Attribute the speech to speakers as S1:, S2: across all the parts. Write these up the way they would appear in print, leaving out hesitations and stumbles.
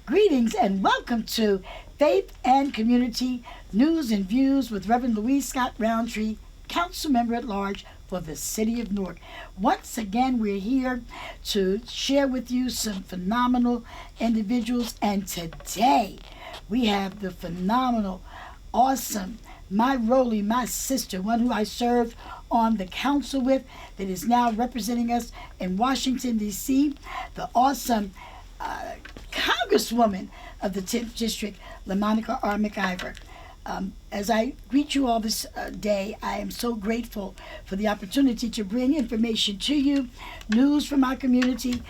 S1: Greetings and welcome to Faith and Community News and Views with Reverend Louise Scott Roundtree, Council Member at Large for the City of Newark. Once again, we're here to share with you some phenomenal individuals, and today we have the phenomenal, awesome, my sister, one who I served on the council with, that is now representing us in Washington, D.C., the awesome Congresswoman of the 10th District, LaMonica R. McIver. As I greet you all this day, I am so grateful for the opportunity to bring information to you, news from our community,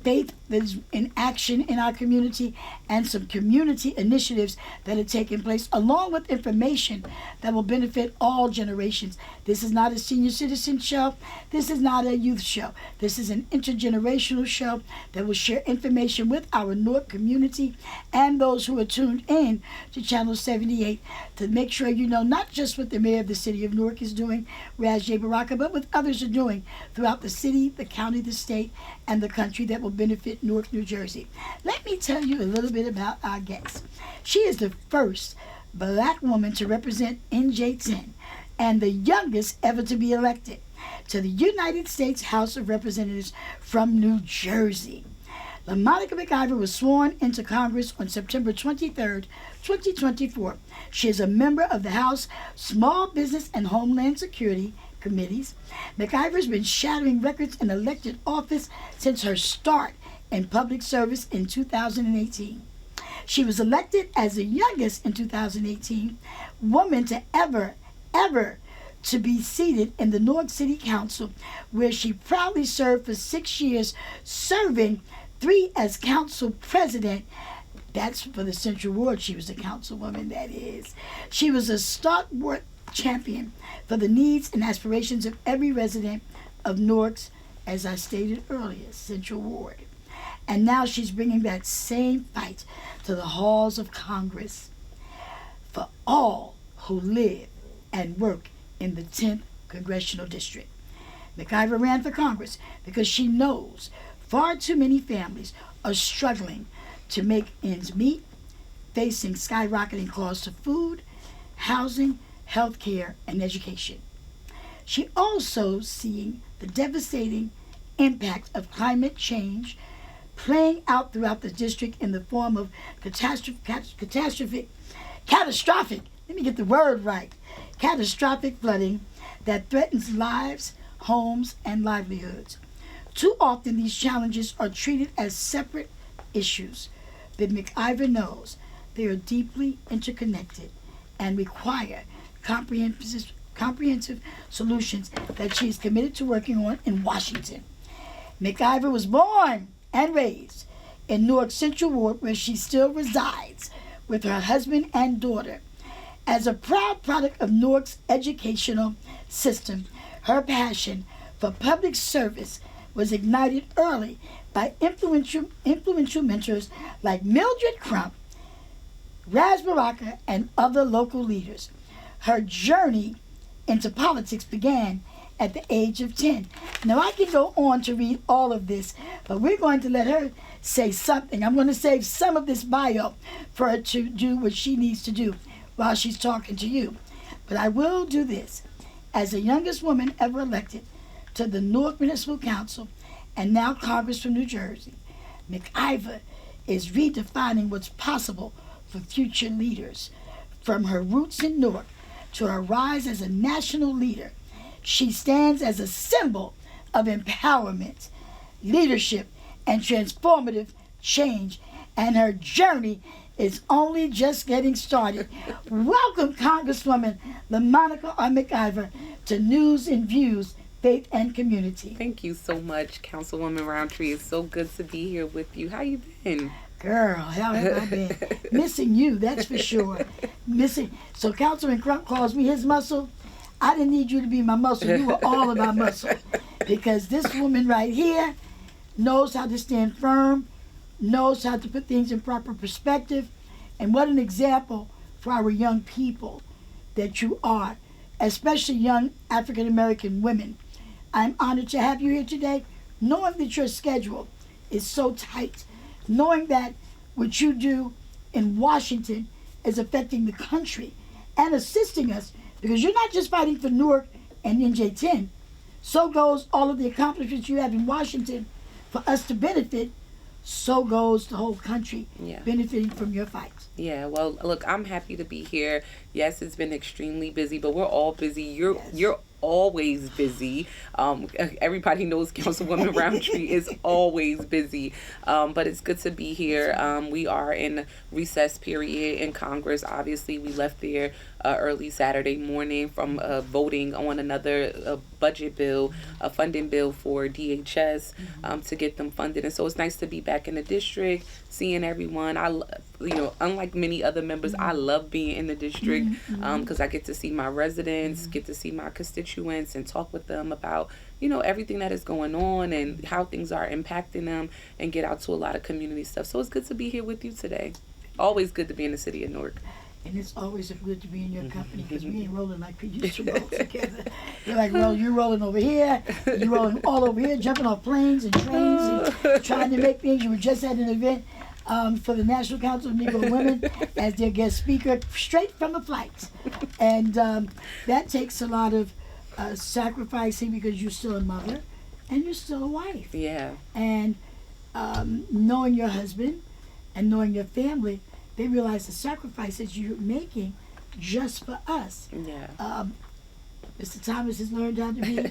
S1: faith that is in action in our community, and some community initiatives that are taking place, along with information that will benefit all generations. This is not a senior citizen show. This is not a youth show. This is an intergenerational show that will share information with our Newark community and those who are tuned in to Channel 78 to make sure you know not just what the mayor of the city of Newark is doing, Raz J. Baraka, but what others are doing throughout the city, the county, the state, and the country that will benefit Newark, New Jersey. Let me tell you a little bit about our guest. She is the first black woman to represent NJ10 and the youngest ever to be elected to the United States House of Representatives from New Jersey. LaMonica McIver was sworn into Congress on September 23rd, 2024. She is a member of the House Small Business and Homeland Security Committees. McIver has been shattering records in elected office since her start in public service in 2018. She was elected as the youngest in 2018 woman to ever to be seated in the Newark City Council, where she proudly served for 6 years, serving 3 as council president. That's for the Central Ward. She was a councilwoman, that is. She was a stalwart champion for the needs and aspirations of every resident of Newark's, as I stated earlier, Central Ward. And now she's bringing that same fight to the halls of Congress for all who live and work in the 10th Congressional District. McIver ran for Congress because she knows far too many families are struggling to make ends meet, facing skyrocketing costs of food, housing, health care, and education. She also seeing the devastating impact of climate change playing out throughout the district in the form of catastrophic, let me get the word right, catastrophic flooding that threatens lives, homes, and livelihoods. Too often these challenges are treated as separate issues, but McIver knows they are deeply interconnected and require comprehensive solutions that she is committed to working on in Washington. McIver was born and raised in Newark Central Ward, where she still resides with her husband and daughter. As a proud product of Newark's educational system, her passion for public service was ignited early by influential mentors like Mildred Crump, Raz Baraka, and other local leaders. Her journey into politics began at the age of 10. Now, I can go on to read all of this, but we're going to let her say something. I'm going to save some of this bio for her to do what she needs to do while she's talking to you. But I will do this. As the youngest woman ever elected to the Newark Municipal Council and now Congress from New Jersey, McIver is redefining what's possible for future leaders. From her roots in Newark to her rise as a national leader, she stands as a symbol of empowerment, leadership, and transformative change, and her journey is only just getting started. Welcome, Congresswoman LaMonica R. McIver, to News and Views, Faith and Community.
S2: Thank you so much, Councilwoman Roundtree. It's so good to be here with you. How you been?
S1: Girl, how have I been? Missing you, that's for sure. So Councilman Crump calls me his muscle. I didn't need you to be my muscle. You were all of my muscle. Because this woman right here knows how to stand firm, knows how to put things in proper perspective, and what an example for our young people that you are, especially young African American women. I'm honored to have you here today, knowing that your schedule is so tight, knowing that what you do in Washington is affecting the country and assisting us, because you're not just fighting for Newark and NJ10. So goes all of the accomplishments you have in Washington for us to benefit. So goes the whole country benefiting from your fights.
S2: Yeah, well, look, I'm happy to be here. Yes, it's been extremely busy, but we're all busy. You're always busy. Everybody knows Councilwoman Roundtree is always busy. But it's good to be here. We are in recess period in Congress. Obviously, we left there early Saturday morning from voting on another budget bill, a funding bill for DHS to get them funded. And so it's nice to be back in the district, seeing everyone. Unlike many other members, I love being in the district because I get to see my residents, get to see my constituents, and talk with them about everything that is going on and how things are impacting them, and get out to a lot of community stuff. So it's good to be here with you today. Always good to be in the city of Newark.
S1: And it's always good to be in your company, because we ain't rolling like we used to roll together. You're like, well, you're rolling over here, you're rolling all over here, jumping off planes and trains and trying to make things. You were just at an event for the National Council of Negro Women as their guest speaker, straight from the flights. And that takes a lot of sacrificing, because you're still a mother and you're still a wife.
S2: Yeah.
S1: And knowing your husband and knowing your family, they realize the sacrifices you're making just for us.
S2: Yeah.
S1: Mr. Thomas has learned how to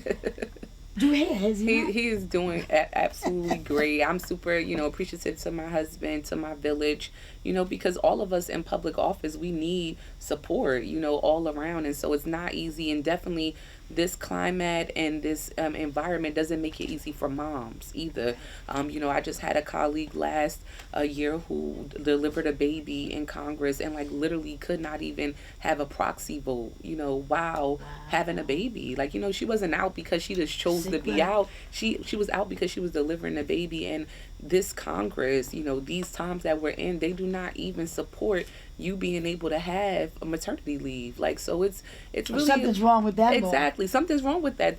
S1: do hair, has he?
S2: He is doing absolutely great. I'm super, appreciative to my husband, to my village, because all of us in public office, we need support, all around. And so it's not easy, and definitely this climate and this environment doesn't make it easy for moms either. I just had a colleague last year who delivered a baby in Congress and literally could not even have a proxy vote, while having a baby. She wasn't out because she just chose to be out. She was out because she was delivering a baby. And this Congress, these times that we're in, they do not even support you being able to have a maternity leave. So it's really,
S1: something's wrong with that.
S2: Exactly. Something's wrong with that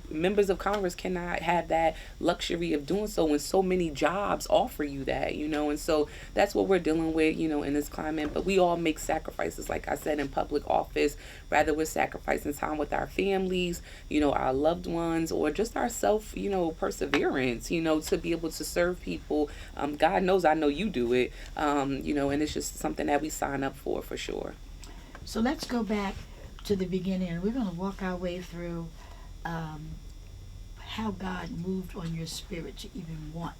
S2: members of Congress cannot have that luxury of doing so when so many jobs offer you that, and so that's what we're dealing with, in this climate. But we all make sacrifices, like I said, in public office, rather we're sacrificing time with our families, our loved ones, or just our self, perseverance, to be able to serve people. God knows I know you do it, and it's just something that we sign up for sure.
S1: So let's go back to the beginning, and we're going to walk our way through how God moved on your spirit to even want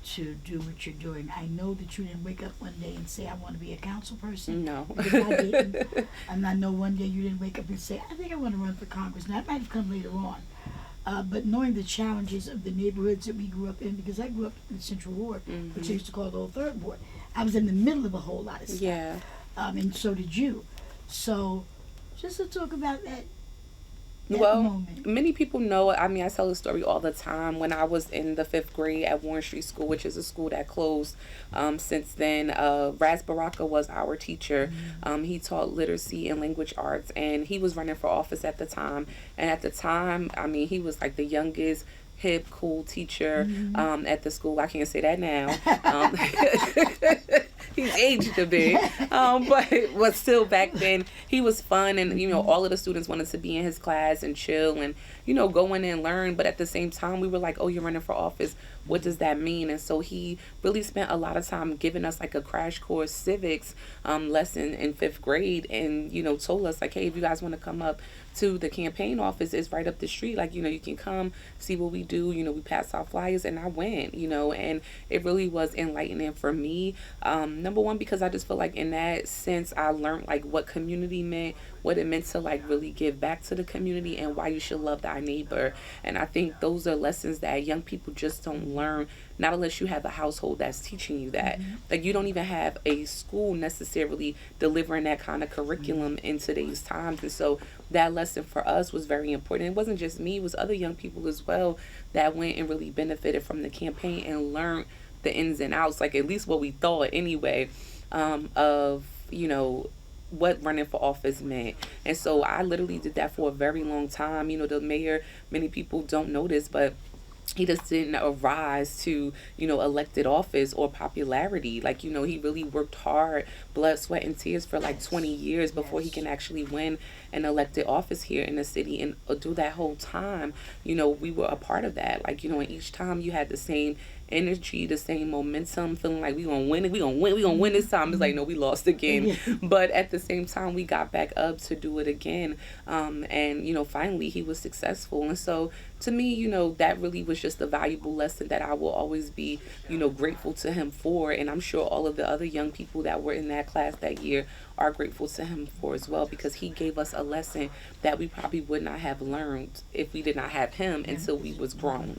S1: to do what you're doing. I know that you didn't wake up one day and say, I want to be a council person.
S2: No.
S1: Because I didn't. And I know one day you didn't wake up and say, I think I want to run for Congress. Now, that might have come later on. But knowing the challenges of the neighborhoods that we grew up in, because I grew up in the Central Ward, which I used to call the Old Third Ward. I was in the middle of a whole lot of stuff.
S2: Yeah.
S1: And so did you. So just to talk about that
S2: Well,
S1: moment.
S2: many people know, I tell the story all the time. When I was in the 5th grade at Warren Street School, which is a school that closed since then, Raz Baraka was our teacher. He taught literacy and language arts, and he was running for office at the time. And at the time, he was like the youngest hip, cool teacher at the school. I can't say that now. He's aged a bit, but still back then he was fun, and all of the students wanted to be in his class and chill and go in and learn. But at the same time, we were like, oh, you're running for office, what does that mean? And so he really spent a lot of time giving us like a crash course civics lesson in 5th grade, and told us like, hey, if you guys want to come up to the campaign office, it's right up the street, you can come see what we do. We pass out flyers, and I went, and it really was enlightening for me. Number one, because I just feel like in that sense I learned like what community meant, what it meant to like really give back to the community, and why you should love thy neighbor. And I think those are lessons that young people just don't learn, not unless you have a household that's teaching you that. Like you don't even have a school necessarily delivering that kind of curriculum in today's times. And so that lesson for us was very important. It wasn't just me, it was other young people as well that went and really benefited from the campaign and learned the ins and outs, like at least what we thought anyway, of what running for office meant. And so I literally did that for a very long time. The mayor, many people don't know this, but he just didn't arise to, elected office or popularity. Like, he really worked hard, blood, sweat, and tears for like 20 years before he can actually win an elected office here in the city. And through that whole time, we were a part of that. Like, and each time you had the same energy, the same momentum, feeling like we gonna win it, we gonna win this time. It's like, no, we lost again. But at the same time, we got back up to do it again. And finally he was successful. And so to me, that really was just a valuable lesson that I will always be, grateful to him for. And I'm sure all of the other young people that were in that class that year are grateful to him for as well, because he gave us a lesson that we probably would not have learned if we did not have him until we was grown,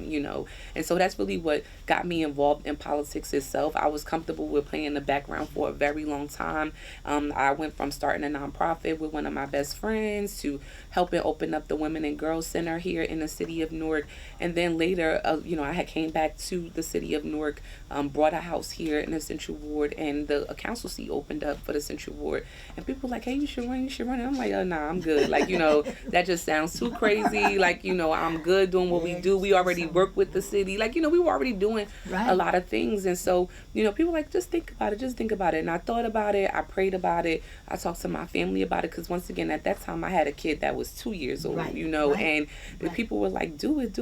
S2: And so that's really what got me involved in politics itself. I was comfortable with playing in the background for a very long time. I went from starting a nonprofit with one of my best friends to helping open up the Women and Girls Center here in the city of Newark. And then later, I had came back to the city of Newark, bought a house here in the Central Ward, and a council seat opened up for the Central Ward. And people were like, hey, you should run. And I'm like, oh, nah, I'm good. Like, that just sounds too crazy. Like, I'm good doing what we do. We already work with the city. Like, we were already doing a lot of things. And so, people were like, just think about it. And I thought about it. I prayed about it. I talked to my family about it. Because once again, at that time, I had a kid that was 2 years old, and people were like, do it.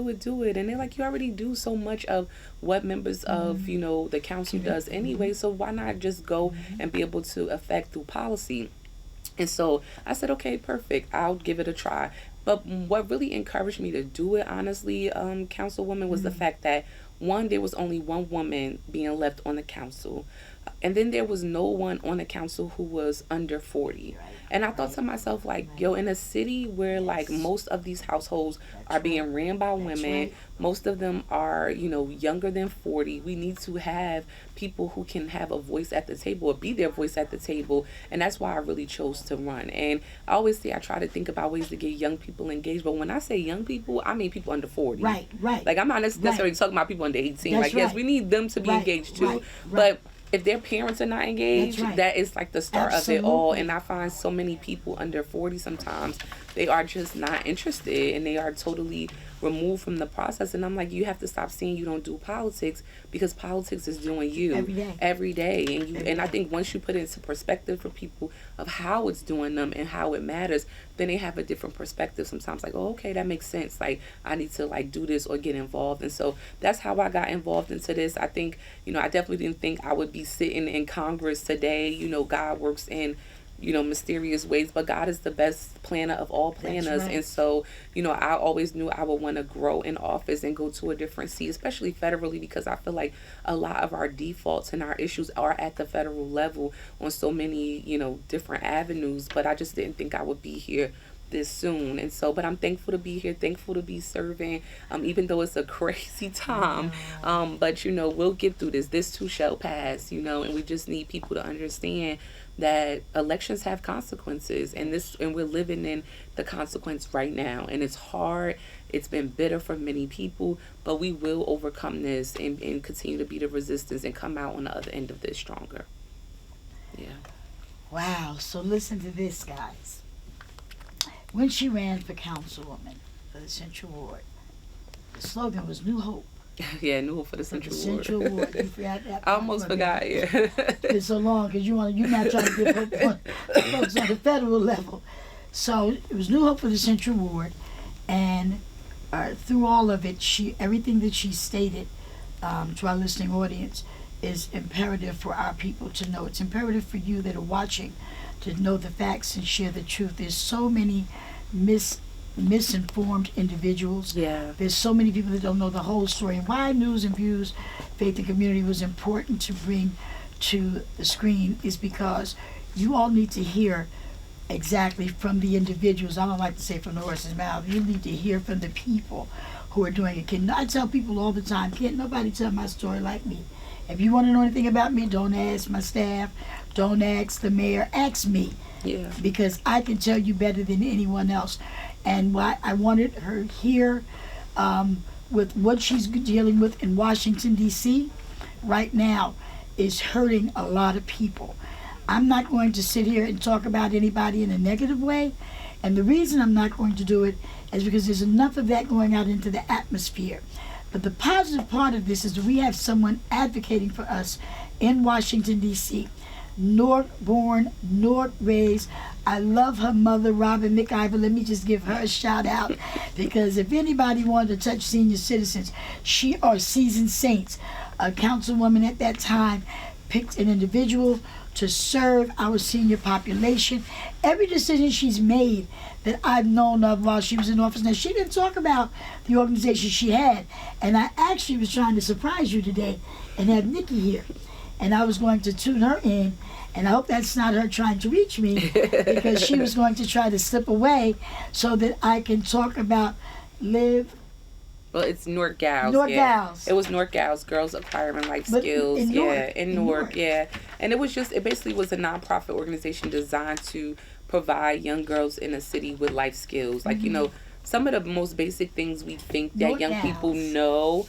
S2: And they're like, you already do so much of what members of, the council does anyway. So why not just go and be able to affect through policy? And so I said, okay, perfect. I'll give it a try. But what really encouraged me to do it, honestly, Councilwoman, was the fact that, one, there was only one woman being left on the council. And then there was no one on the council who was under 40. And I thought to myself, like, in a city where, like, most of these households are being ran by women, most of them are, younger than 40, we need to have people who can have a voice at the table or be their voice at the table. And that's why I really chose to run. And I always say I try to think about ways to get young people engaged. But when I say young people, I mean people under 40.
S1: Right.
S2: Like, I'm not necessarily talking about people under 18.
S1: That's
S2: like, yes, we need them to be engaged too. But if their parents are not engaged, that is like the start of it all. And I find so many people under 40 sometimes, they are just not interested and they are totally removed from the process. And I'm like, you have to stop saying you don't do politics, because politics is doing you every day. And I think once you put it into perspective for people of how it's doing them and how it matters, then they have a different perspective sometimes. Like, oh, okay, that makes sense. Like, I need to like do this or get involved. And so that's how I got involved into this. I think, I definitely didn't think I would be sitting in Congress today. God works in mysterious ways, but God is the best planner of all planners. And so, I always knew I would want to grow in office and go to a different seat, especially federally, because I feel like a lot of our defaults and our issues are at the federal level on so many, different avenues. But I just didn't think I would be here this soon. And so, but I'm thankful to be here, thankful to be serving, even though it's a crazy time. But we'll get through this. This too shall pass, and we just need people to understand that elections have consequences, and we're living in the consequence right now. And it's hard. It's been bitter for many people, but we will overcome this and continue to be the resistance and come out on the other end of this stronger. Yeah.
S1: Wow. So listen to this, guys. When she ran for councilwoman for the Central Ward, the slogan was New Hope.
S2: Yeah, New Hope for the Central Ward.
S1: Central Ward. You forgot that.
S2: I almost forgot, yeah.
S1: It's so long because you're not trying to give hope on folks on the federal level. So it was New Hope for the Central Ward, and through all of it, everything that she stated to our listening audience is imperative for our people to know. It's imperative for you that are watching to know the facts and share the truth. There's so many misinformed individuals.
S2: Yeah.
S1: There's so many people that don't know the whole story. And why News and Views, Faith and Community was important to bring to the screen is because you all need to hear exactly from the individuals. I don't like to say from the horse's mouth. You need to hear from the people who are doing it. I tell people all the time, can't nobody tell my story like me. If you want to know anything about me, don't ask my staff, don't ask the mayor, ask me.
S2: Yeah.
S1: Because I can tell you better than anyone else. And why I wanted her here with what she's dealing with in Washington, D.C. right now is hurting a lot of people. I'm not going to sit here and talk about anybody in a negative way. And the reason I'm not going to do it is because there's enough of that going out into the atmosphere. But the positive part of this is that we have someone advocating for us in Washington, D.C. Newark born, Newark raised. I love her mother, Robin McIver. Let me just give her a shout out, because if anybody wanted to touch senior citizens, she or seasoned saints. A councilwoman at that time picked an individual to serve our senior population. Every decision she's made that I've known of while she was in office. Now, she didn't talk about the organization she had, and I actually was trying to surprise you today and have Nikki here. And I was going to tune her in, and I hope that's not her trying to reach me, because she was going to try to slip away so that I can talk about Live.
S2: Well, it's Newark Gals.
S1: Newark
S2: yeah.
S1: Gals.
S2: It was Newark Gals, Girls Acquiring Life
S1: But
S2: Skills.
S1: in Newark,
S2: in Newark, yeah. And it basically was a nonprofit organization designed to provide young girls in the city with life skills. Like, some of the most basic things we think that
S1: Newark
S2: young
S1: Gals.
S2: people know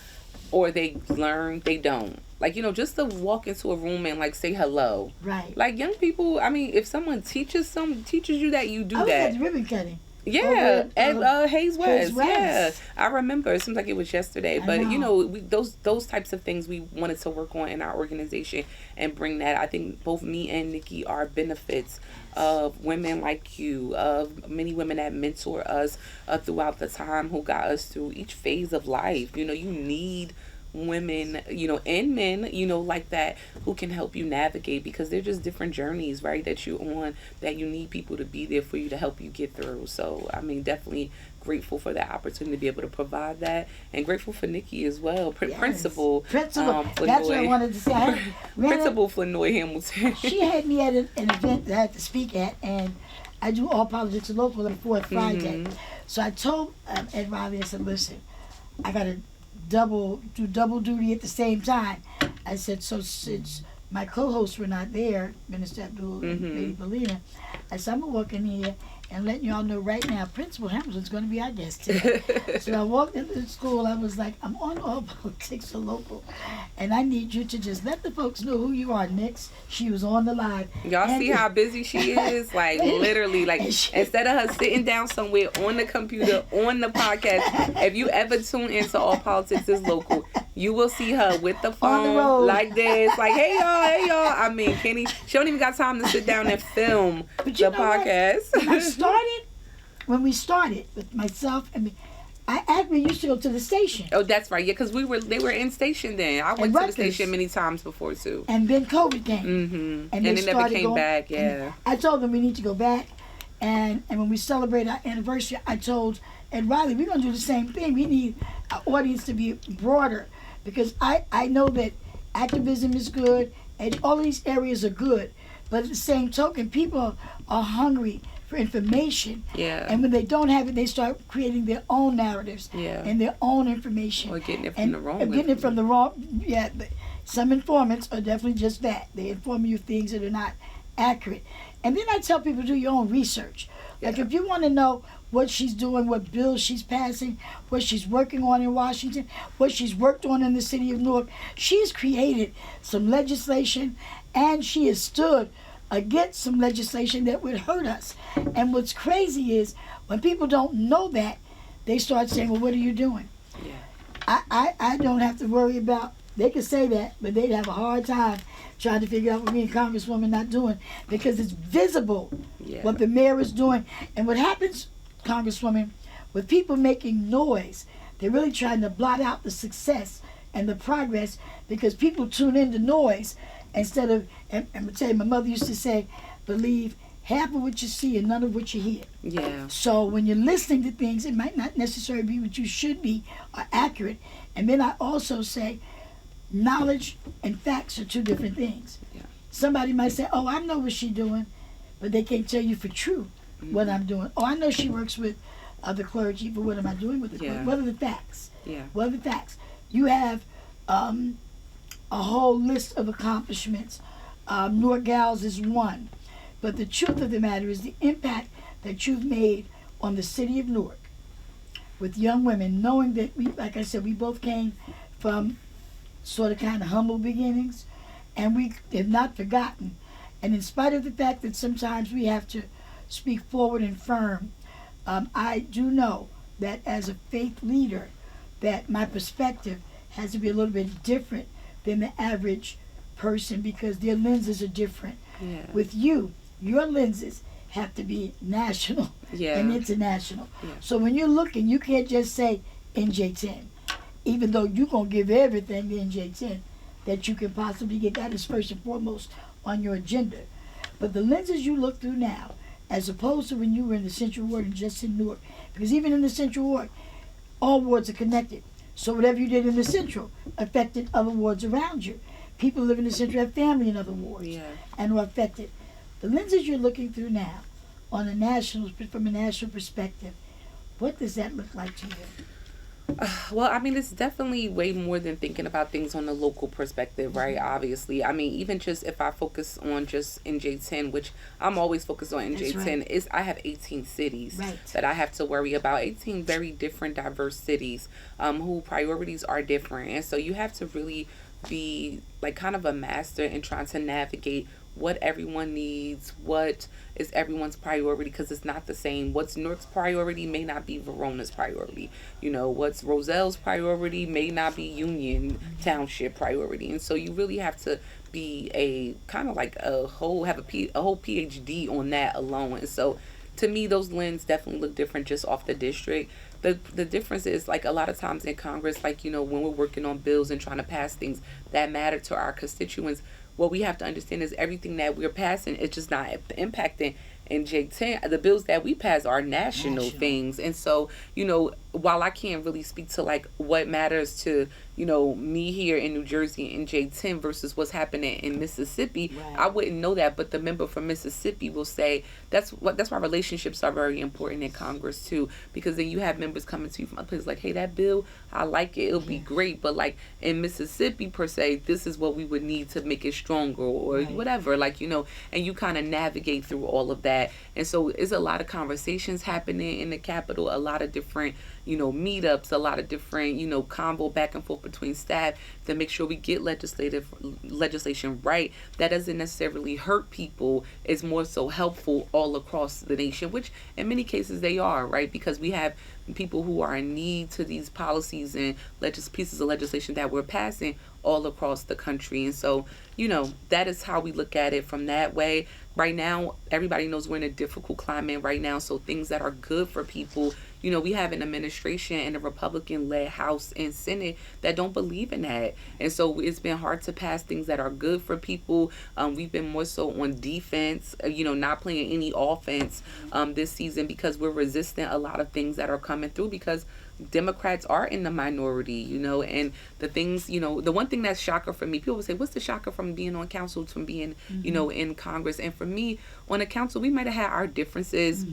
S2: or they learn, they don't. Like, just to walk into a room and, like, say hello.
S1: Right.
S2: Like, young people, I mean, if someone teaches you that, you do
S1: I was
S2: that.
S1: at the ribbon cutting.
S2: Yeah,
S1: Over
S2: at Hayes West.
S1: West.
S2: Yeah, I remember. It seems like it was yesterday,
S1: I
S2: but
S1: know.
S2: those types of things we wanted to work on in our organization and bring that. I think both me and Nikki are benefits of women like you, of many women that mentor us throughout the time, who got us through each phase of life. You need women, and men, like that, who can help you navigate, because they're just different journeys, right, that you're on, that you need people to be there for you to help you get through. So, I mean, definitely grateful for that opportunity to be able to provide that, and grateful for Nikki as well.
S1: Yes.
S2: Principal
S1: That's what I wanted to say.
S2: Principal Flanoy Hamilton.
S1: She had me at an event that I had to speak at, and I do All Politics Local on the fourth Friday. So I told Ed Riley, I said, listen, I got to do double duty at the same time. I said, so since my co-hosts were not there, Minister Abdul and Lady Belina, I said, I'm going to walk in here and let y'all know right now, Principal Hamilton's going to be our guest today. So I walked into the school, I was like, I'm on All Politics Local, and I need you to just let the folks know who you are. Next, she was on the line.
S2: Y'all see how busy she is? Like, literally, like, instead of her sitting down somewhere on the computer, on the podcast, if you ever tune into All Politics is Local, you will see her with the phone like this, like, hey y'all. I mean, Kenny, she don't even got time to sit down and film the podcast.
S1: When we started with myself and me, I actually used to go to the station.
S2: Oh, that's right. Yeah, because they were in station then. I went to the station many times before too.
S1: And then COVID came.
S2: Mm-hmm. And they never came back. Yeah.
S1: I told them we need to go back, and when we celebrate our anniversary, I told Ed Riley we're gonna do the same thing. We need our audience to be broader, because I know that activism is good and all these areas are good, but at the same token, people are hungry for information.
S2: Yeah.
S1: And when they don't have it, they start creating their own narratives.
S2: Yeah.
S1: And their own information.
S2: Or getting it from the wrong.
S1: Getting it from the wrong. Yeah. Some informants are definitely just that. They inform you of things that are not accurate. And then I tell people, do your own research. Like, if you want to know what she's doing, what bills she's passing, what she's working on in Washington, what she's worked on in the city of Newark, she's created some legislation, and she has stood against some legislation that would hurt us. And what's crazy is when people don't know that, they start saying, well, what are you doing?
S2: Yeah.
S1: I don't have to worry about, they could say that, but they'd have a hard time trying to figure out what me and Congresswoman not doing, because it's visible what the mayor is doing. And what happens, Congresswoman, with people making noise, they're really trying to blot out the success and the progress, because people tune into noise instead of, and I'm tell you, my mother used to say, believe half of what you see and none of what you hear.
S2: Yeah.
S1: So when you're listening to things, it might not necessarily be what you should be or accurate. And then I also say, knowledge and facts are two different things.
S2: Yeah.
S1: Somebody might say, oh, I know what she's doing, but they can't tell you for true what I'm doing. Oh, I know she works with the clergy, but what am I doing with the clergy? What are the facts?
S2: Yeah.
S1: What are the facts? You have a whole list of accomplishments. Newark Gals is one. But the truth of the matter is the impact that you've made on the city of Newark with young women, knowing that we, like I said, we both came from sort of kind of humble beginnings, and we have not forgotten. And in spite of the fact that sometimes we have to speak forward and firm, I do know that as a faith leader, that my perspective has to be a little bit different than the average person because their lenses are different.
S2: Yeah.
S1: With you, your lenses have to be national
S2: Yeah.
S1: and international.
S2: Yeah.
S1: So when you're looking, you can't just say NJ10, even though you're going to give everything to NJ10 that you can possibly get. That is first and foremost on your agenda. But the lenses you look through now, as opposed to when you were in the Central Ward and just in Newark, because even in the Central Ward, all wards are connected. So whatever you did in the Central affected other wards around you. People live in the Central have family in other wards
S2: Yeah.
S1: and are affected. The lenses you're looking through now, on a national, from a national perspective, what does that look like to you?
S2: Well, I mean, it's definitely way more than thinking about things on the local perspective, right? Obviously. I mean, even just if I focus on just NJ10, which I'm always focused on NJ10,
S1: right.
S2: is I have 18 cities
S1: Right.
S2: that I have to worry about. 18 very different, diverse cities who priorities are different. And so you have to really be like kind of a master in trying to navigate what everyone needs, what is everyone's priority, because it's not the same. What's Newark's priority may not be Verona's priority. You know, what's Roselle's priority may not be Union Township priority. And so you really have to be a kind of like a whole PhD on that alone. And so to me, those lenses definitely look different just off the district. The difference is, like, a lot of times in Congress, like, you know, when we're working on bills and trying to pass things that matter to our constituents, what we have to understand is everything that we're passing is just not impacting NJ10. The bills that we pass are national things. And so, you know, while I can't really speak to like what matters to, you know, me here in New Jersey and NJ10 versus what's happening in Mississippi,
S1: Right.
S2: I wouldn't know that. But the member from Mississippi will say that's why relationships are very important in Congress too, because then you have members coming to you from other places like, hey, that bill, I like it, it'll be great, but like in Mississippi per se, this is what we would need to make it stronger or
S1: Right.
S2: whatever, like, you know, and you kind of navigate through all of that. And so it's a lot of conversations happening in the Capitol, a lot of different, you know, meetups, a lot of different, you know, convo back and forth between staff to make sure we get legislation right. That doesn't necessarily hurt people. It's more so helpful all across the nation, which in many cases they are, right? Because we have people who are in need to these policies and pieces of legislation that we're passing all across the country. And so, you know, that is how we look at it from that way. Right now, everybody knows we're in a difficult climate right now. So things that are good for people, you know, we have an administration and a Republican-led House and Senate that don't believe in that. And so it's been hard to pass things that are good for people. We've been more so on defense, you know, not playing any offense this season because we're resisting a lot of things that are coming through because Democrats are in the minority, you know, and the things, you know, the one thing that's shocker for me, people would say, what's the shocker from being on council, from being, you know, in Congress? And for me, on a council, we might have had our differences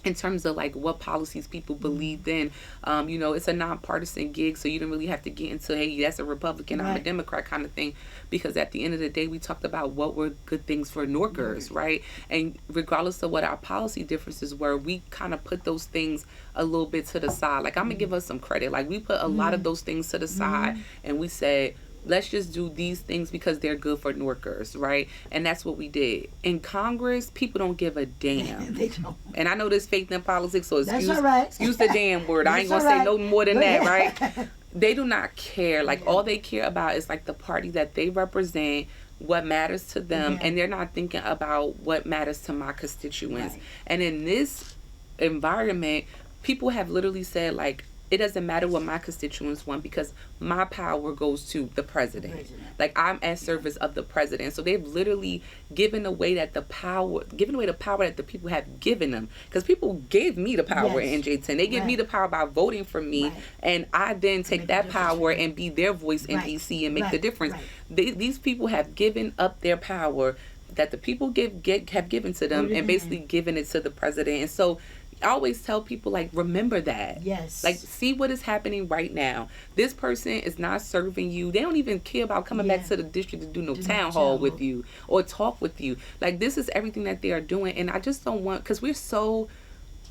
S2: in terms of like what policies people believed in. You know, it's a nonpartisan gig, so you don't really have to get into, hey, that's a Republican, I'm a Democrat kind of thing, because at the end of the day, we talked about what were good things for Newarkers, right? And regardless of what our policy differences were, we kind of put those things a little bit to the side. Like, I'm gonna give us some credit. Like, we put a lot of those things to the side, and we said, let's just do these things because they're good for Newarkers, right? And that's what we did. In Congress, people don't give a damn.
S1: They don't.
S2: And I know there's faith in politics, so
S1: That's all right.
S2: excuse the damn word. I ain't
S1: That's
S2: gonna
S1: all
S2: say no
S1: right.
S2: more than
S1: Go
S2: that,
S1: ahead.
S2: right? They do not care. Like, all they care about is like the party that they represent, what matters to them, and they're not thinking about what matters to my constituents.
S1: Right.
S2: And in this environment, people have literally said, like, it doesn't matter what my constituents want because my power goes to the president. Like, I'm at service of the president. So they've literally given away the power that the people have given them. Because people gave me the power in NJ10. They give me the power by voting for me, and I then take that power and be their voice in DC and make the difference. These people have given up their power that the people have given to them and basically given it to the president. And so I always tell people, like, remember that.
S1: Yes.
S2: Like, see what is happening right now. This person is not serving you. They don't even care about coming back to the district to do no town hall with you or talk with you. Like, this is everything that they are doing. And I just don't want, because we're so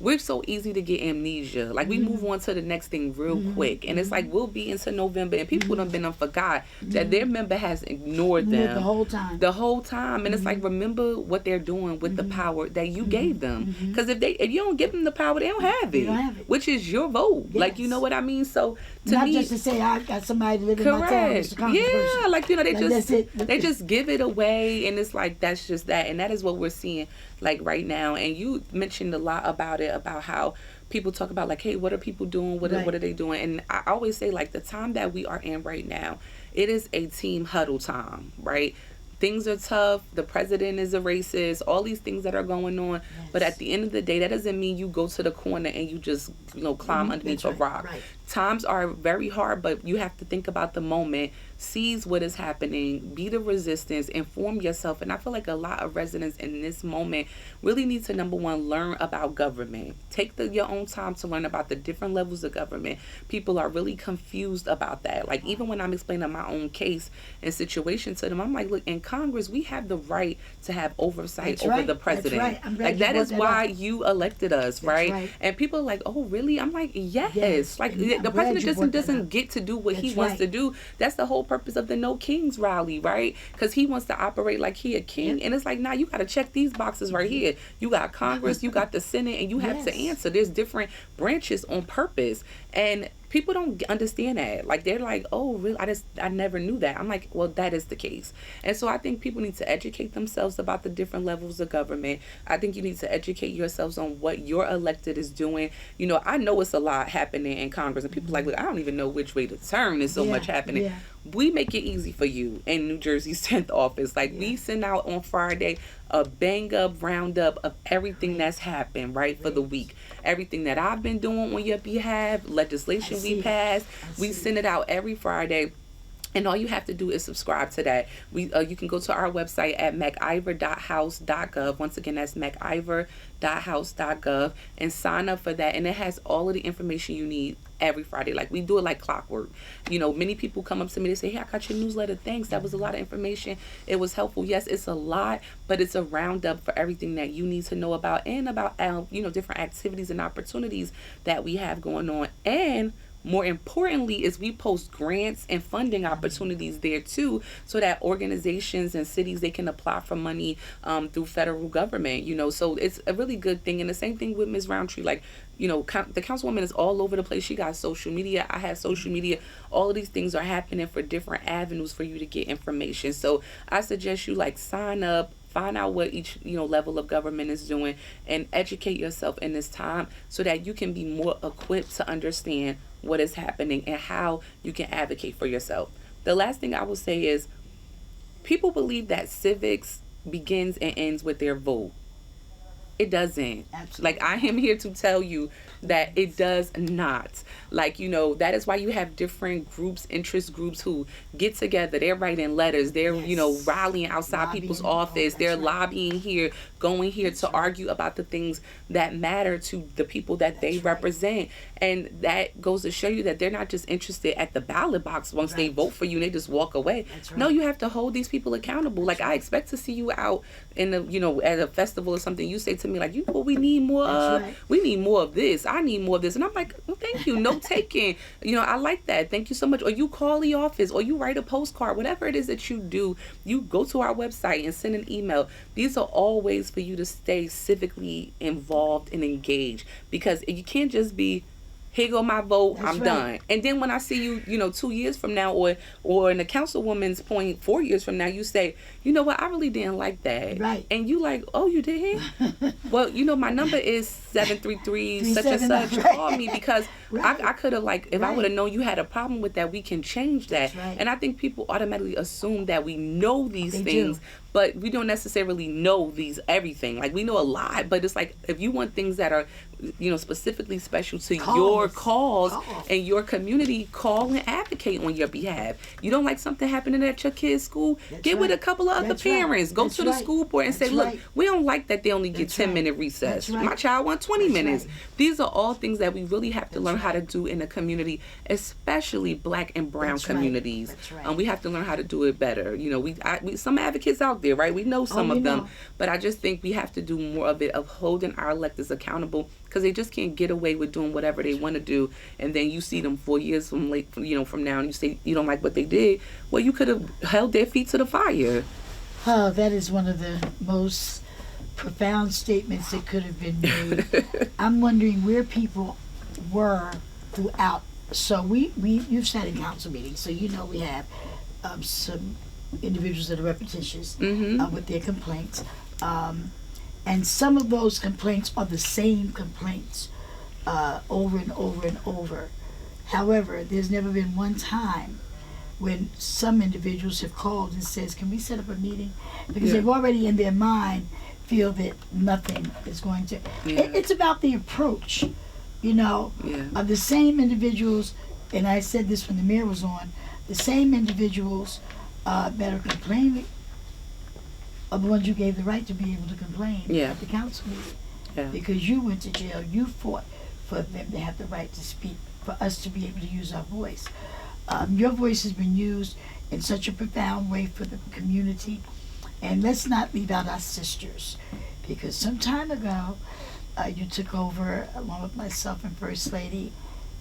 S2: we're so easy to get amnesia. Like, we move on to the next thing real quick. And it's like, we'll be into November and people done been and forgot that their member has ignored them
S1: the whole time.
S2: The whole time. And it's like, remember what they're doing with the power that you gave them. Because if you don't give them the power, they don't have it.
S1: They don't have it.
S2: Which is your vote.
S1: Yes.
S2: Like, you know what I mean? So, to
S1: Not
S2: me,
S1: just to say, I got somebody to live in my town. It's a
S2: correct. Yeah,
S1: controversy.
S2: like, you know, they
S1: Like,
S2: just
S1: that's it.
S2: they just give it away, and it's like, that's just that. And that is what we're seeing, like, right now. And you mentioned a lot about it, about how people talk about, like, hey, what are people doing? What are they doing? And I always say, like, the time that we are in right now, it is a team huddle time, right? Things are tough. The president is a racist. All these things that are going on.
S1: Yes.
S2: But at the end of the day, that doesn't mean you go to the corner and you just, climb underneath a rock.
S1: Right.
S2: Times are very hard, but you have to think about the moment, seize what is happening, be the resistance, inform yourself. And I feel like a lot of residents in this moment really need to, number one, learn about government. Take your own time to learn about the different levels of government. People are really confused about that. Like, even when I'm explaining my own case and situation to them, I'm like, look, in Congress, we have the right to have oversight over the president.
S1: That's right. I'm glad
S2: Like,
S1: you
S2: that
S1: brought
S2: is
S1: that
S2: why
S1: up.
S2: you elected us, right? And people are like, oh, really? I'm like, yes. Like,
S1: And I'm
S2: the
S1: glad
S2: president
S1: you brought that
S2: doesn't
S1: up.
S2: get to do what he
S1: That's
S2: wants
S1: right.
S2: to do. That's the whole purpose of the No Kings rally, right? Because he wants to operate like he a king. And it's like, nah, you got to check these boxes right here. You got Congress, you got the Senate, and you have to
S1: Yes.
S2: answer. There's different branches on purpose. And people don't understand that. Like, they're like, oh, really? I never knew that. I'm like, well, that is the case. And so I think people need to educate themselves about the different levels of government. I think you need to educate yourselves on what your elected is doing. I know it's a lot happening in Congress, and people are like, look, I don't even know which way to turn. There's so much happening.
S1: Yeah.
S2: We make it easy for you in New Jersey's 10th office. Like, we send out on Friday a bang up roundup of everything that's happened, right, for the week. Everything that I've been doing on your behalf, legislation we passed, we send it out every Friday. And all you have to do is subscribe to that. You can go to our website at mciver.house.gov. Once again, that's mciver.house.gov, and sign up for that. And it has all of the information you need every Friday. Like, we do it like clockwork. Many people come up to me, they say, hey, I got your newsletter. Thanks. That was a lot of information. It was helpful. Yes, it's a lot, but it's a roundup for everything that you need to know about, and about, different activities and opportunities that we have going on. And more importantly is we post grants and funding opportunities there too, so that organizations and cities, they can apply for money through federal government, so it's a really good thing. And the same thing with Ms. Roundtree. Like, the councilwoman is all over the place. She got social media. I have social media. All of these things are happening for different avenues for you to get information. So I suggest you, like, sign up, find out what each level of government is doing, and educate yourself in this time so that you can be more equipped to understand what is happening and how you can advocate for yourself. The last thing I will say is, people believe that civics begins and ends with their vote. It doesn't.
S1: Absolutely.
S2: Like, I am here to tell you that it does not. Like, that is why you have different groups, interest groups, who get together. They're writing letters. They're, rallying outside people's office. They're lobbying here, going here to argue about the things that matter to the people that they represent. And that goes to show you that they're not just interested at the ballot box once they vote for you and they just walk away. No, you have to hold these people accountable. Like, I expect to see you out in the, at a festival or something. You say to me, like, what we need more of? We need more of this. I need more of this. And I'm like, well, thank you. No taking. I like that. Thank you so much. Or you call the office, or you write a postcard, whatever it is that you do. You go to our website and send an email. These are all ways for you to stay civically involved and engaged, because you can't just be, here go my vote, I'm done. And then when I see you, 2 years from now, or in the councilwoman's point, 4 years from now, you say, you know what, I really didn't like that.
S1: Right.
S2: And you like, oh, you did? Well, my number is 733 such and such.
S1: Right.
S2: Call me, because I could have, like, if I would have known you had a problem with that, we can change that. And I think people automatically assume that we know these things, but we don't necessarily know everything. Like, we know a lot, but it's like, if you want things that are, specifically special to your cause and your community, call and advocate on your behalf. You don't like something happening at your kid's school, get with a couple of other parents. Go to the school board and say, look, we don't like that they only get 10-minute recess. My child wants 20 minutes. These are all things that we really have to learn how to do in the community, especially Black and brown communities. We have to learn how to do it better. We some advocates out there there, right? We know some
S1: we
S2: of them,
S1: know.
S2: but I just think we have to do more of it, of holding our electeds accountable, because they just can't get away with doing whatever they want to do. And then you see them 4 years from now, and you say you don't like what they did. Well, you could have held their feet to the fire.
S1: Oh, that is one of the most profound statements that could have been made. I'm wondering where people were throughout. So you've sat in council meetings, so you know we have some individuals that are repetitious with their complaints. And some of those complaints are the same complaints over and over and over. However, there's never been one time when some individuals have called and says, can we set up a meeting? Because they've already in their mind feel that nothing is going to. It's about the approach, of the same individuals, and I said this when the mayor was on, the same individuals that are complaining are the ones you gave the right to be able to complain at the council meeting.
S2: Yeah.
S1: Because you went to jail, you fought for them to have the right to speak, for us to be able to use our voice. Your voice has been used in such a profound way for the community. And let's not leave out our sisters, because some time ago, you took over along with myself and First Lady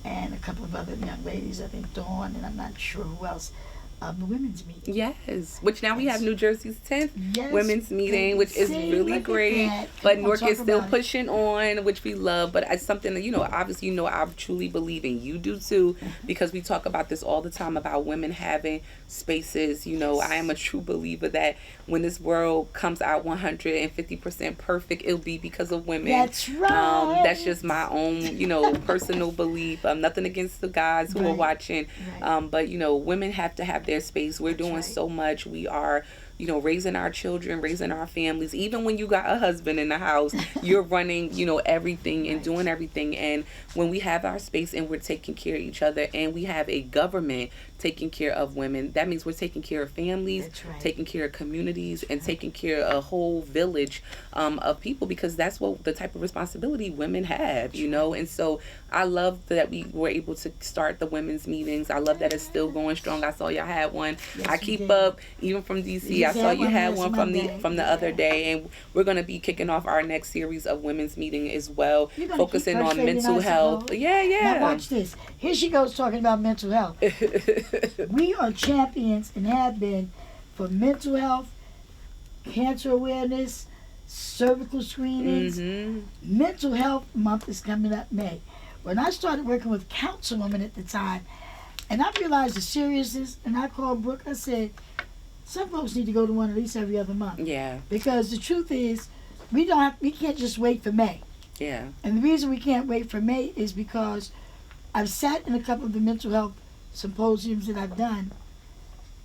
S1: and a couple of other young ladies, I think Dawn, and I'm not sure who else, the women's meeting.
S2: Yes, which now we have New Jersey's 10th women's meeting, which is
S1: See,
S2: really
S1: look at
S2: great.
S1: that.
S2: But
S1: Come on,
S2: Newark is
S1: talk
S2: still
S1: about it.
S2: pushing on, which we love. But it's something that, obviously, I truly believe in. You do too, because we talk about this all the time about women having spaces. I am a true believer that when this world comes out 150% perfect, it'll be because of women.
S1: That's right.
S2: That's just my own, personal belief. Nothing against the guys who are watching.
S1: Right.
S2: But, women have to have their space. We're doing so much. We are, raising our children, raising our families. Even when you got a husband in the house, you're running, everything and doing everything. And when we have our space and we're taking care of each other, and we have a government taking care of women, that means we're taking care of families, taking care of communities, and taking care of a whole village of people, because that's what the type of responsibility women have, And so I love that we were able to start the women's meetings. I love that it's still going strong. I saw y'all had one.
S1: Yes,
S2: I keep up, even from DC. I saw you had one from the other day, and we're going to be kicking off our next series of women's meeting as well, focusing on mental health.
S1: Now watch this. Here she goes talking about mental health. We are champions and have been for mental health, cancer awareness, cervical screenings. Mental Health Month is coming up May. When I started working with councilwomen at the time, and I realized the seriousness, and I called Brooke, I said, some folks need to go to one at least every other month.
S2: Yeah.
S1: Because the truth is, we can't just wait for May.
S2: Yeah.
S1: And the reason we can't wait for May is because I've sat in a couple of the mental health symposiums that I've done,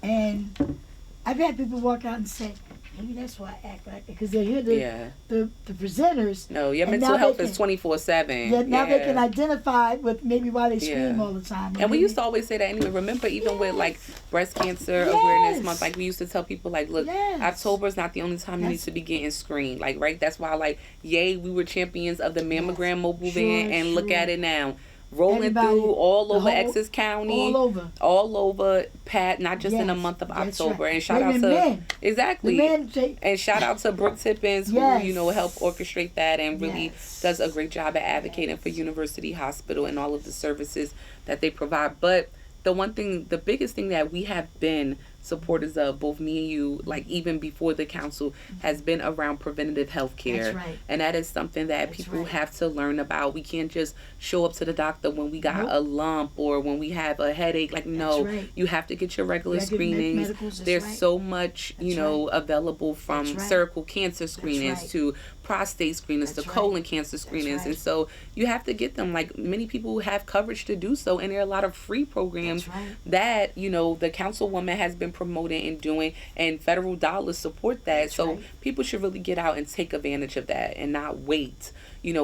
S1: and I've had people walk out and say, maybe that's why I act like it, because they hear the presenters.
S2: No, your mental health is 24/7.
S1: Yeah, now they can identify with maybe why they scream all the time.
S2: And we used to always say that anyway. Remember, even with like breast cancer awareness month, like we used to tell people, like, look, October is not the only time you need to be getting screened. Like, right? That's why, like, we were champions of the mammogram mobile van, and look at it now. Rolling through all over Essex County, all over Pat, not just in the month of October.
S1: Right.
S2: And shout out to
S1: men.
S2: Exactly, and shout out to Brooke Tippins, who helped orchestrate that and really does a great job at advocating for University Hospital and all of the services that they provide. But the biggest thing that we have been supporters of, both me and you, like even before the council, has been around preventative health care.
S1: That's right.
S2: And that is something that people have to learn about. We can't just show up to the doctor when we got a lump or when we have a headache. Like, no, you have to get your regular screenings. There's so much, available, from cervical cancer screenings to prostate screenings to colon cancer screenings. And so you have to get them. Like, many people have coverage to do so, and there are a lot of free programs that, the councilwoman has been promoting and doing, and federal dollars support that. People should really get out and take advantage of that and not wait,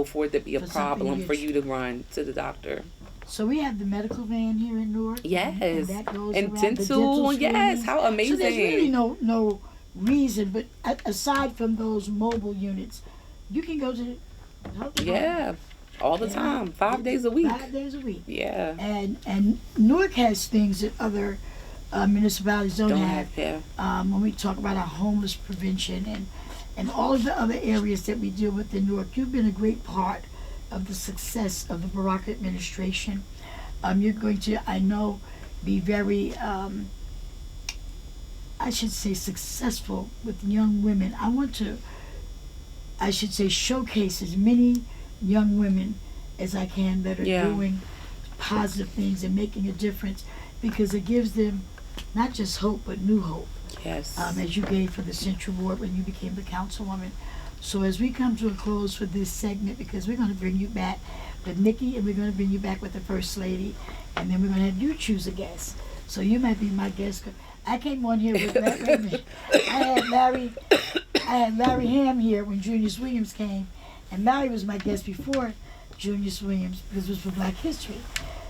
S2: for it to be a problem for you to run to the doctor.
S1: So we have the medical van here in Newark.
S2: Yes.
S1: And that goes
S2: and
S1: around
S2: dental,
S1: the
S2: yes. How amazing.
S1: So there's really no reason, but aside from those mobile units, you can go to the health department.
S2: All the time, 5 days a week.
S1: 5 days a week.
S2: Yeah.
S1: And Newark has things that other municipalities don't have.
S2: Yeah.
S1: When we talk about our homeless prevention and all of the other areas that we deal with in Newark, you've been a great part of the success of the Barack administration. You're going to, I know, be very, I should say, successful with young women. I want to, I should say, showcase as many young women as I can that are doing positive things and making a difference, because it gives them not just hope but new hope.
S2: Yes.
S1: As you gave for the Central Ward when you became the councilwoman. So as we come to a close for this segment, because we're going to bring you back with Nikki and we're going to bring you back with the First Lady, and then we're going to have you choose a guest. So you might be my guest. I came on here with Larry. I had Larry Ham here when Junius Williams came, and Larry was my guest before Junius Williams because it was for Black History.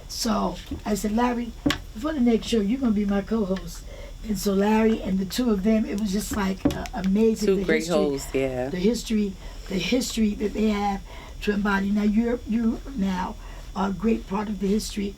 S1: So I said, Larry, for the next show, you're going to be my co-host. And so Larry and the two of them, it was just like amazing.
S2: Two great hosts, yeah.
S1: The history that they have to embody. Now you now are a great part of the history,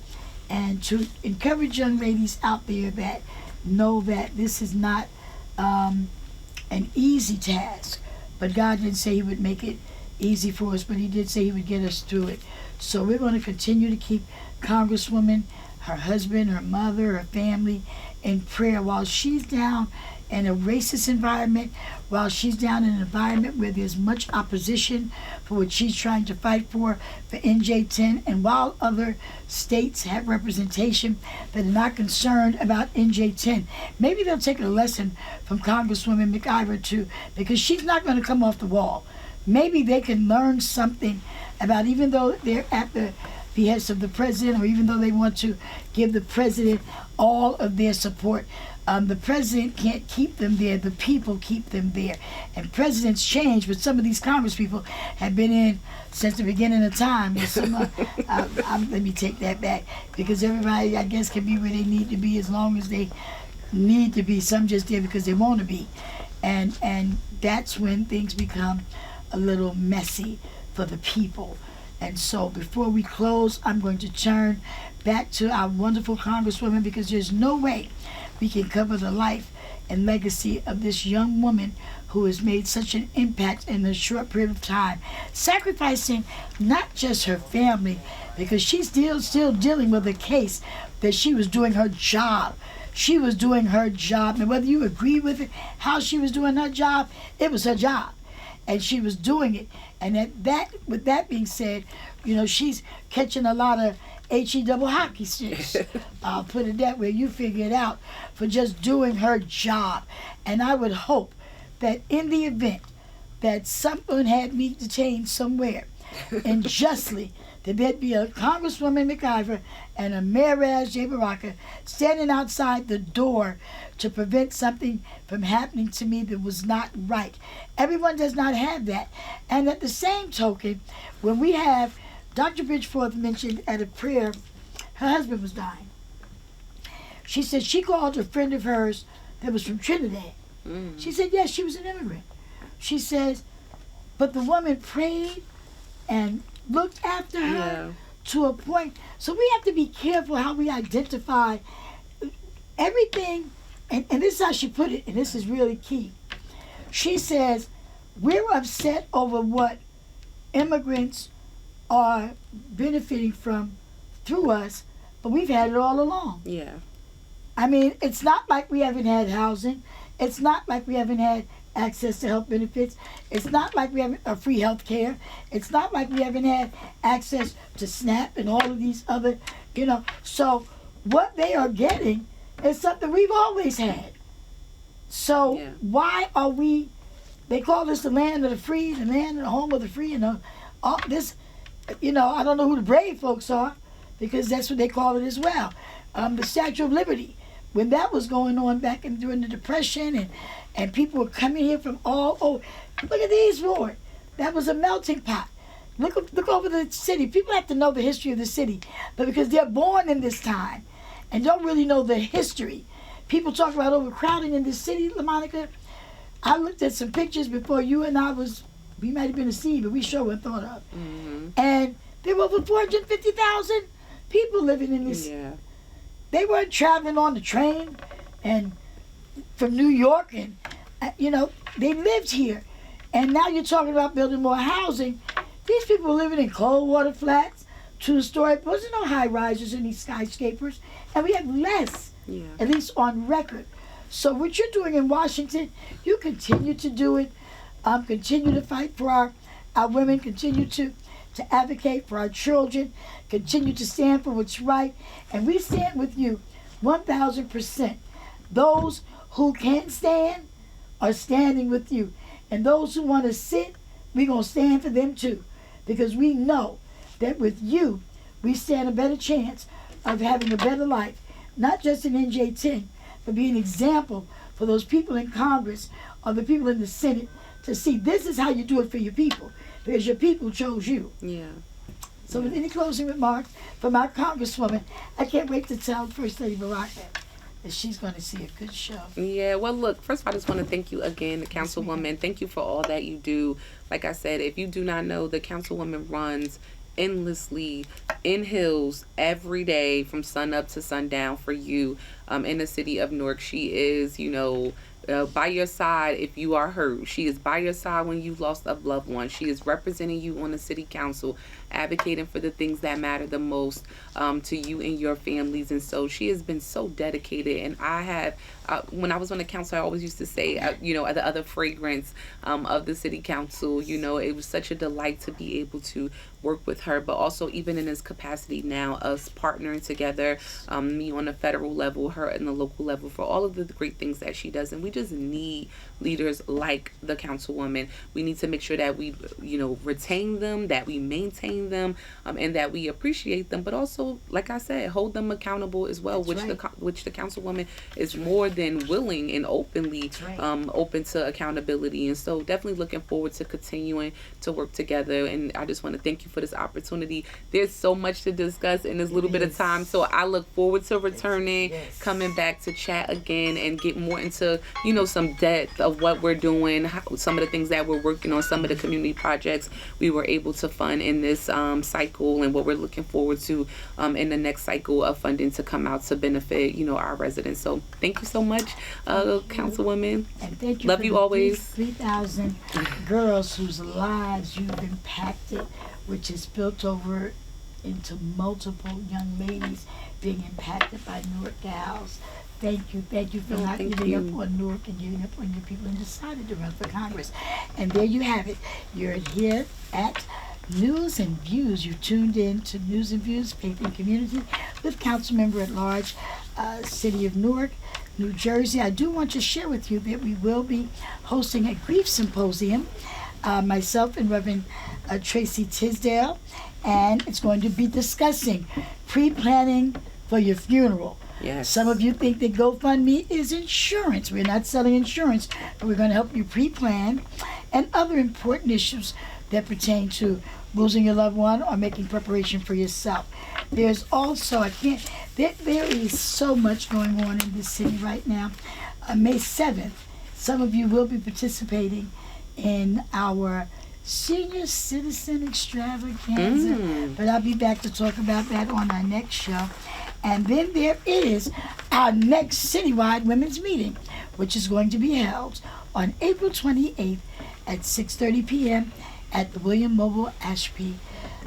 S1: and to encourage young ladies out there that know that this is not an easy task, but God didn't say He would make it easy for us, but He did say He would get us through it. So we're going to continue to keep Congresswoman, her husband, her mother, her family in prayer while she's down in a racist environment, while she's down in an environment where there's much opposition for what she's trying to fight for NJ10, and while other states have representation that are not concerned about NJ10. Maybe they'll take a lesson from Congresswoman McIver too, because she's not going to come off the wall. Maybe they can learn something about, even though they're at the behest of the president, or even though they want to give the president all of their support, the president can't keep them there. The people keep them there. And presidents change, but some of these congresspeople have been in since the beginning of time. And some, let me take that back, because everybody, I guess, can be where they need to be as long as they need to be. Some just there because they want to be. And that's when things become a little messy for the people. And so before we close, I'm going to turn back to our wonderful Congresswoman, because there's no way we can cover the life and legacy of this young woman who has made such an impact in a short period of time, sacrificing not just her family, because she's still dealing with a case that she was doing her job. She was doing her job, and whether you agree with it, how she was doing her job, it was her job. And she was doing it. And with that being said, you know, she's catching a lot of HE double hockey sticks. I'll put it that way. You figure it out, for just doing her job. And I would hope that in the event that someone had me detained somewhere unjustly, that there'd be a Congresswoman McIver and a Mayor Raz J. Baraka standing outside the door to prevent something from happening to me that was not right. Everyone does not have that. And at the same token, when we have, Dr. Bridgeforth mentioned at a prayer, her husband was dying. She said she called a friend of hers that was from Trinidad. She said, yes, she was an immigrant. She says, but the woman prayed and looked after her to a point. So we have to be careful how we identify everything. And this is how she put it, and this is really key. She says, we're upset over what immigrants are benefiting from through us, but we've had it all along.
S2: Yeah.
S1: I mean, it's not like we haven't had housing. It's not like we haven't had access to health benefits. It's not like we haven't free health care. It's not like we haven't had access to SNAP and all of these other, you know. So what they are getting is something we've always had. So why are we, they call this the land of the free, the land of the home of the free, and all this, you know, I don't know who the brave folks are, because that's what they call it as well. The Statue of Liberty, when that was going on back during the Depression, and people were coming here from all over. Look at these, Lord. That was a melting pot. Look over the city. People have to know the history of the city, but because they're born in this time and don't really know the history. People talk about overcrowding in this city, LaMonica. I looked at some pictures before you and I we might have been a seed, but we sure weren't thought of. And there were over 450,000 people living in this. They weren't traveling on the train. and from New York, and they lived here. And now you're talking about building more housing. These people were living in cold water flats, 2-story. There wasn't no high rises in these skyscrapers, and we have less, at least on record. So what you're doing in Washington, you continue to do it. Continue to fight for our women. Continue to advocate for our children. Continue to stand for what's right, and we stand with you, 1,000%. Those who can't stand are standing with you, and those who want to sit, we're gonna stand for them too, because we know that with you, we stand a better chance of having a better life, not just in NJ10, but be an example for those people in Congress or the people in the Senate to see this is how you do it for your people, because your people chose you.
S2: Yeah.
S1: So with any closing remarks from our Congresswoman, I can't wait to tell First Lady Baraka that she's going to see a good show.
S2: Yeah, well, look, first of all, I just want to thank you again, the Councilwoman. Thank you for all that you do. Like I said, if you do not know, the Councilwoman runs endlessly in Hills every day from sun up to sundown for you in the city of Newark. She is, by your side if you are hurt. She is by your side when you've lost a loved one. She is representing you on the city council, advocating for the things that matter the most to you and your families. And so she has been so dedicated. And I have, when I was on the council, I always used to say, the other fragrance of the city council, it was such a delight to be able to work with her, but also even in this capacity now, us partnering together, me on the federal level, her in the local level, for all of the great things that she does. And we just need leaders like the Councilwoman. We need to make sure that we, retain them, that we maintain them, and that we appreciate them, but also, like I said, hold them accountable as well, which the Councilwoman is more than willing and openly open to accountability. And so definitely looking forward to continuing to work together. And I just want to thank you for this opportunity. There's so much to discuss in this little bit of time, so I look forward to returning, coming back to chat again and get more into some depth of what we're doing, some of the things that we're working on, some of the community projects we were able to fund in this cycle, and what we're looking forward to in the next cycle of funding to come out to benefit our residents. So thank you so much, Councilwoman.
S1: And thank you.
S2: Love you always.
S1: 3,000 girls whose lives you've impacted, which is built over into multiple young ladies being impacted by Newark Gals. Thank you for not giving up on Newark and giving up on your people and decided to run for Congress. And there you have it. You're here at News and Views. You tuned in to News and Views, Faith and Community, with Councilmember at Large, City of Newark, New Jersey. I do want to share with you that we will be hosting a grief symposium, myself and Reverend Tracy Tisdale, and it's going to be discussing pre-planning for your funeral.
S2: Yes.
S1: Some of you think that GoFundMe is insurance. We're not selling insurance, but we're going to help you pre-plan, and other important issues that pertain to losing your loved one or making preparation for yourself. There's also, there is so much going on in this city right now. May 7th, some of you will be participating in our Senior Citizen Extravaganza, but I'll be back to talk about that on our next show. And then there is our next citywide women's meeting, which is going to be held on April 28th at 6:30 p.m. at the William Mobile Ashby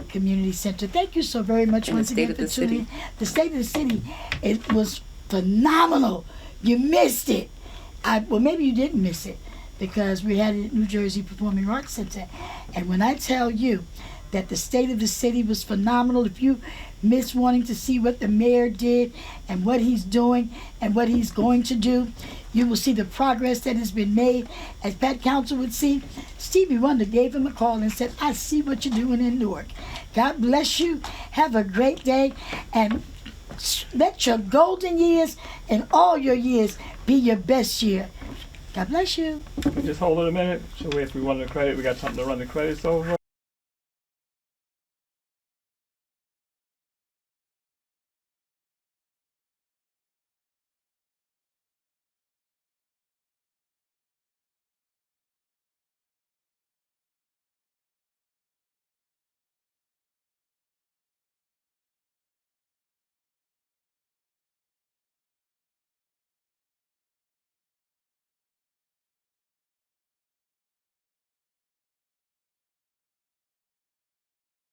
S1: Community Center. Thank you so very much once again for tuning in. The State of the City, it was phenomenal. You missed it. Well, maybe you didn't miss it, because we had it at New Jersey Performing Arts Center. And when I tell you that the State of the City was phenomenal, if you miss wanting to see what the mayor did and what he's doing and what he's going to do, you will see the progress that has been made. As Pat Council would see, Stevie Wonder gave him a call and said, I see what you're doing in Newark. God bless you. Have a great day. And let your golden years and all your years be your best year. God bless you.
S3: Just hold it a minute. So if we want the credit, we got something to run the credits over.